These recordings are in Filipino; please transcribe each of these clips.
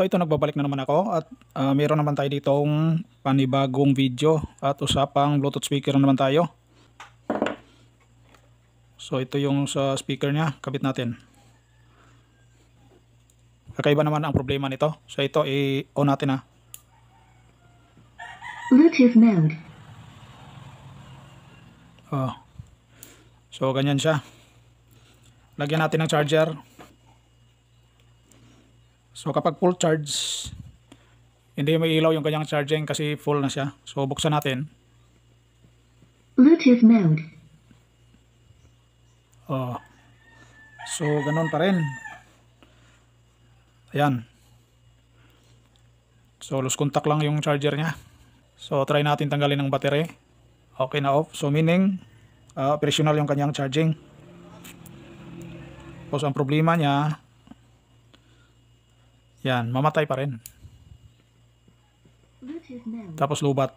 So ito, nagbabalik na naman ako at mayroon naman tayo ditong panibagong video at usapang Bluetooth speaker na naman tayo. So ito yung sa speaker niya, kabit natin. Kakaiba naman ang problema nito. So ito, i-on natin ha. Bluetooth mode. Oh. So ganyan siya. Lagyan natin ng charger. So kapag full charge, hindi may ilaw yung kanyang charging kasi full na siya. So buksan natin. Bluetooth mode. Oh. So ganun pa rin. Ayan. So lose contact lang yung charger niya. So try natin tanggalin ng battery. Okay na off. So meaning operational yung kanyang charging. Tapos ang problema niya, yan, mamatay pa rin. Tapos lubat.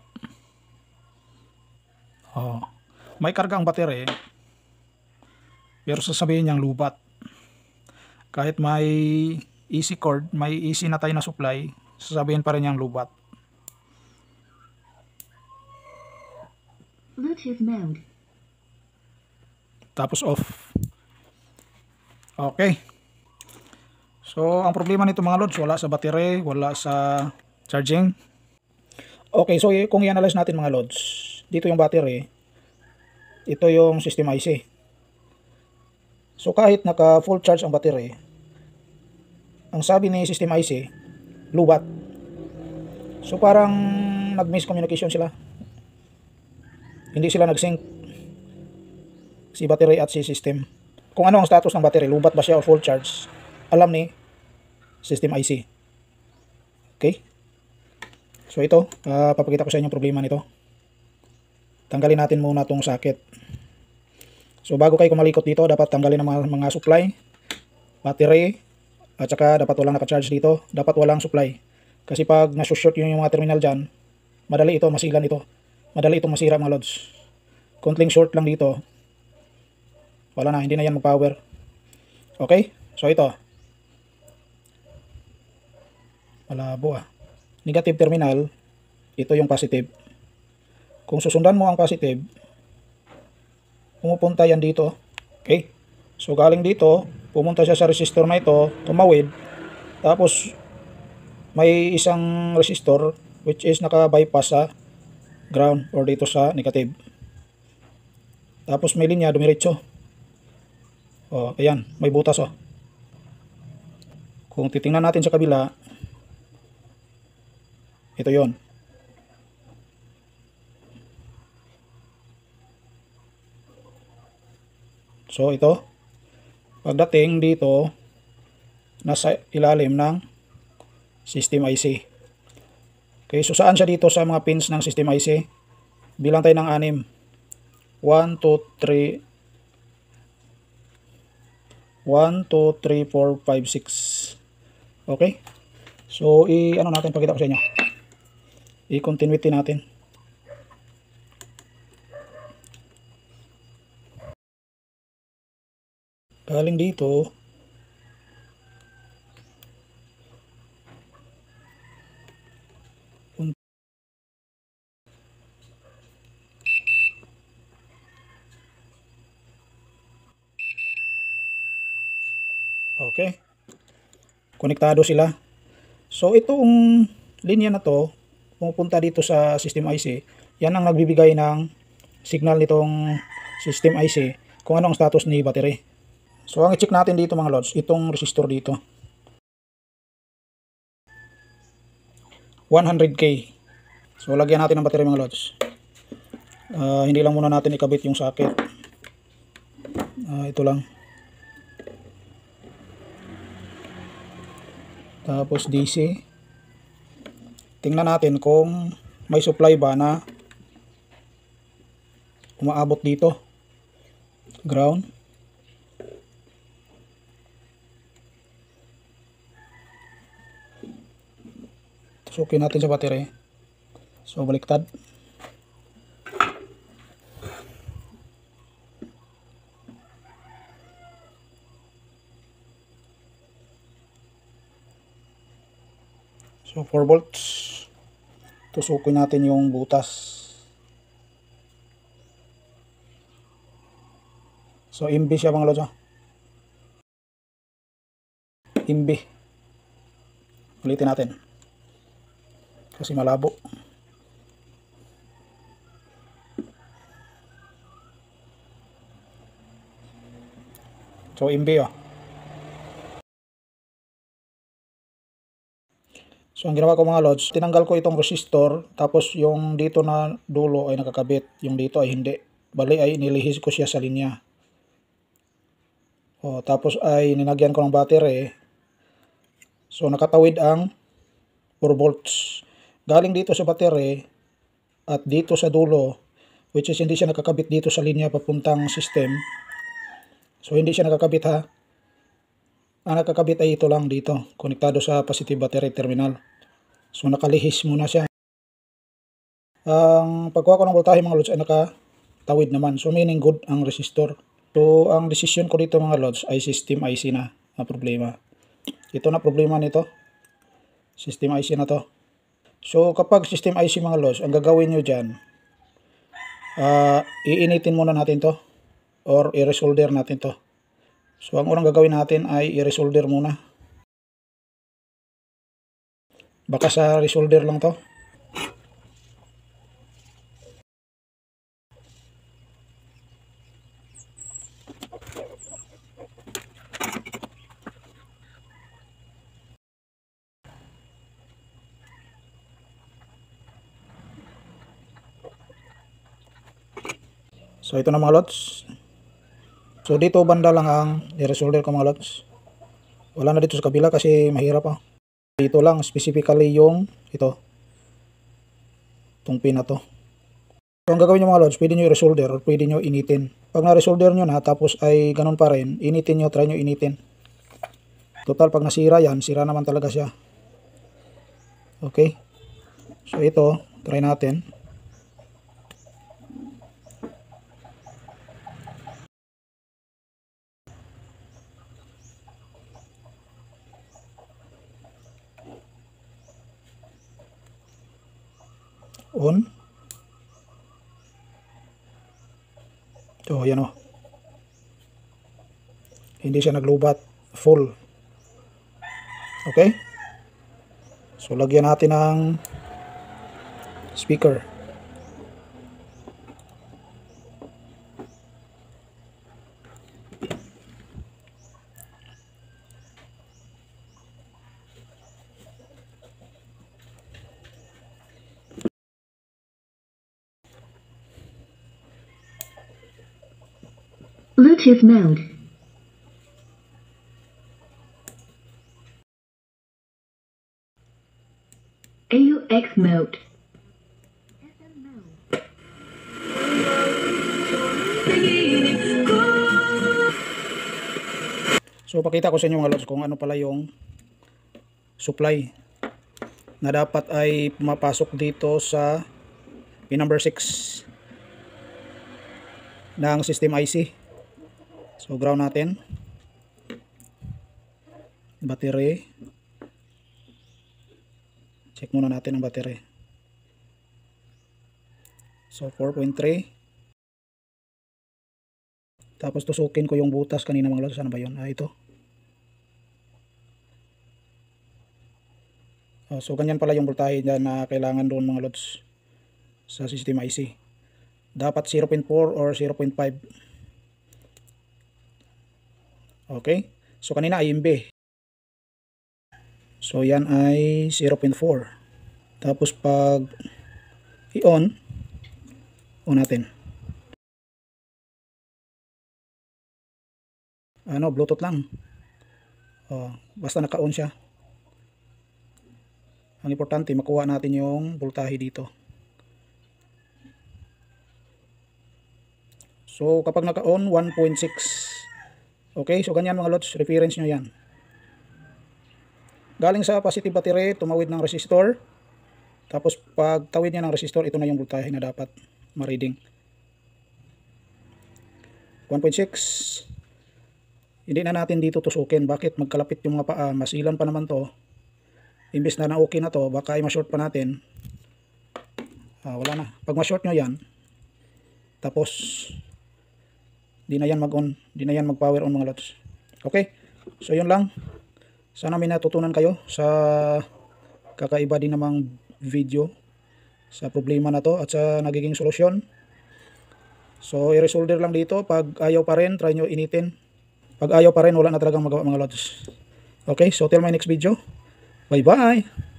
Oh. May karga ang battery, pero sasabihin niyang lubat. Kahit may easy cord, may easy na tayo na supply, sasabihin pa rin niyang lubat. Bluetooth mode. Tapos off. Okay. So ang problema nito mga lods, wala sa battery, wala sa charging. Okay, so kung i-analyze natin mga lods, dito yung battery, ito yung system IC. So kahit naka full charge ang battery, ang sabi ni system IC, lubat. So parang nag-miscommunication sila. Hindi sila nag-sync, si battery at si system. Kung ano ang status ng battery, lubat ba siya o full charge, alam ni system IC. Okay? So ito, papakita ko sa inyo yung problema nito. Tanggalin natin muna itong socket. So bago kayo kumalikot dito, dapat tanggalin ang mga supply, battery, at saka dapat walang naka-charge dito, dapat walang supply. Kasi pag nasushort yung mga terminal dyan, madali ito, masilan ito. Madali itong masira mga lods. Konting short lang dito, wala na, hindi na yan mag-power. Okay? So ito, malabo negative terminal, ito yung positive. Kung susundan mo ang positive, pumupunta yan dito. Okay? So galing dito, pumunta siya sa resistor na ito, tumawid, tapos may isang resistor which is naka-bypass sa ground or dito sa negative. Tapos may linya dumiretso. Oh, ayan, may butas oh. Kung titingnan natin sa kabila, ito yon. So ito, pagdating dito, nasa ilalim ng system IC. Okay, so saan siya dito sa mga pins ng system IC? Bilang tayo ng 6. 1, 2, 3. 1, 2, 3, 4, 5, 6. Okay? So, ano natin, pakita ko sa inyo. I-continuity natin. Galing dito. Okay. Konektado sila. So, itong linya na to, pumupunta dito sa system IC. Yan ang nagbibigay ng signal nitong system IC kung ano ang status ni battery. So, ang i-check natin dito mga lods, itong resistor dito. 100K. So, lagyan natin ng battery mga lods. Hindi lang muna natin ikabit yung socket. Ito lang. Tapos DC. Tingnan natin kung may supply ba na umaabot dito. Ground. Sukin natin sa battery. So baliktad. So 4 volts. Tusukin natin yung butas. So MB siya mga lods. MB. Ulitin natin. Kasi malabo. So MB So ang ginawa ko mga lods, tinanggal ko itong resistor, tapos yung dito na dulo ay nakakabit, yung dito ay hindi. Bali ay nilihis ko siya sa linya. Tapos ay ninagyan ko ng battery. So nakatawid ang 4 volts. Galing dito sa battery at dito sa dulo, which is hindi siya nakakabit dito sa linya papuntang system. So hindi siya nakakabit ha. Ang nakakabit ay ito lang dito, konektado sa positive battery terminal. So nakalihis muna siya. Ang pagkuha ko ng voltahe mga lods ay nakatawid naman. So meaning good ang resistor. So ang decision ko dito mga lods ay system IC na ang problema. Ito na problema nito. System IC na to. So kapag system IC mga lods, ang gagawin nyo dyan, iinitin muna natin to or i-resolder natin to. So ang unang gagawin natin ay i-resolder muna. Baka sa resolder lang to. So ito na mga lods. So dito banda lang ang i-resolder ko mga lods. Wala na dito sa kabila kasi mahirap pa. Dito lang specifically yung ito. Itong pin na to. So ang gagawin nyo mga lods, pwede nyo i-resolder or pwede nyo initin. Pag na-resolder nyo na tapos ay ganun pa rin, initin nyo, try nyo initin. Total pag nasira yan, sira naman talaga siya. Okay. So ito, try natin. On. So ayan o. Hindi siya naglubat. Full. Okay. So lagyan natin ng speaker. Bluetooth mode. AUX mode. So pakita ko sa inyo mga lods kung ano pala yung supply na dapat ay pumapasok dito sa pin number 6 ng system IC. So ground natin. Battery. Check muna natin ang battery. So 4.3. Tapos tusukin ko yung butas kanina mga lods. Ano ba yun? Ito. So ganyan pala yung voltahe dyan na kailangan doon mga lods sa system IC. Dapat 0.4 or 0.5. Okay. So kanina ay MB. So yan ay 0.4. Tapos pag i-on natin. Bluetooth lang. Basta naka-on siya. Ang importante makuha natin yung voltahe dito. So kapag naka-on 1.6. Okay, so ganyan mga lods, reference nyo yan. Galing sa positive battery, tumawid ng resistor. Tapos pag tawid niya ng resistor, ito na yung voltahe na dapat ma-reading. 1.6. Hindi na natin dito tusukin. Bakit? Magkalapit yung mga paa. Masilan pa naman to. imbes na okay na to, baka ay ma-short pa natin. Wala na. Pag ma-short nyo yan, tapos di na yan mag-on, di na yan mag-power on mga lods. Okay, so yun lang. Sana may natutunan kayo sa kakaiba din namang video sa problema na to at sa nagiging solusyon. So i-resolder lang dito. Pag ayaw pa rin, try nyo initin. Pag ayaw pa rin, wala na talagang magawa mga lods. Okay, so till my next video. Bye bye.